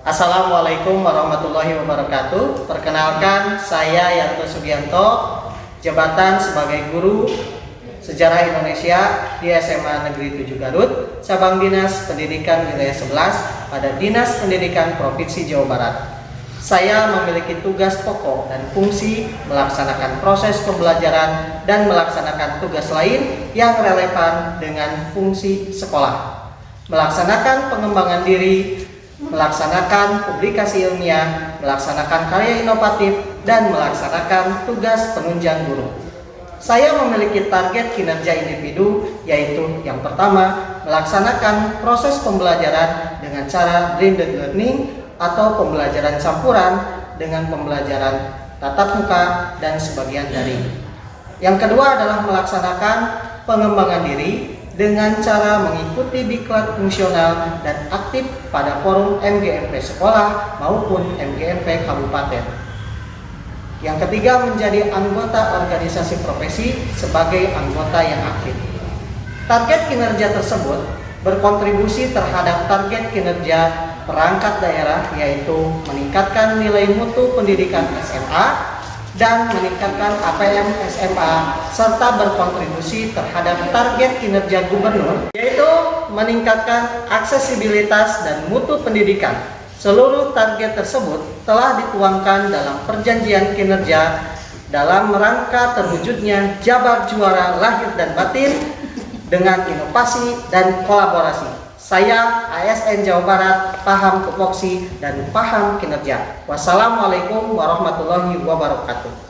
Assalamualaikum warahmatullahi wabarakatuh. Perkenalkan, saya Yanto Sugianto, jabatan sebagai guru Sejarah Indonesia di SMA Negeri 7 Garut, cabang Dinas Pendidikan Wilayah 11 pada Dinas Pendidikan Provinsi Jawa Barat. Saya memiliki tugas pokok dan fungsi melaksanakan proses pembelajaran dan melaksanakan tugas lain yang relevan dengan fungsi sekolah, melaksanakan pengembangan diri, melaksanakan publikasi ilmiah, melaksanakan karya inovatif, dan melaksanakan tugas penunjang guru. Saya memiliki target kinerja individu, yaitu yang pertama, melaksanakan proses pembelajaran dengan cara blended learning atau pembelajaran campuran dengan pembelajaran tatap muka dan sebagian daring. Yang kedua adalah melaksanakan pengembangan diri dengan cara mengikuti diklat fungsional dan aktif pada forum MGMP sekolah maupun MGMP kabupaten. Yang ketiga, menjadi anggota organisasi profesi sebagai anggota yang aktif. Target kinerja tersebut berkontribusi terhadap target kinerja perangkat daerah, yaitu meningkatkan nilai mutu pendidikan SMA dan meningkatkan APM SMA, serta berkontribusi terhadap target kinerja gubernur, yaitu meningkatkan aksesibilitas dan mutu pendidikan. Seluruh target tersebut telah dituangkan dalam perjanjian kinerja dalam rangka terwujudnya Jabar Juara lahir dan batin dengan inovasi dan kolaborasi. Saya ASN Jawa Barat, paham tupoksi dan paham kinerja. Wassalamualaikum warahmatullahi wabarakatuh.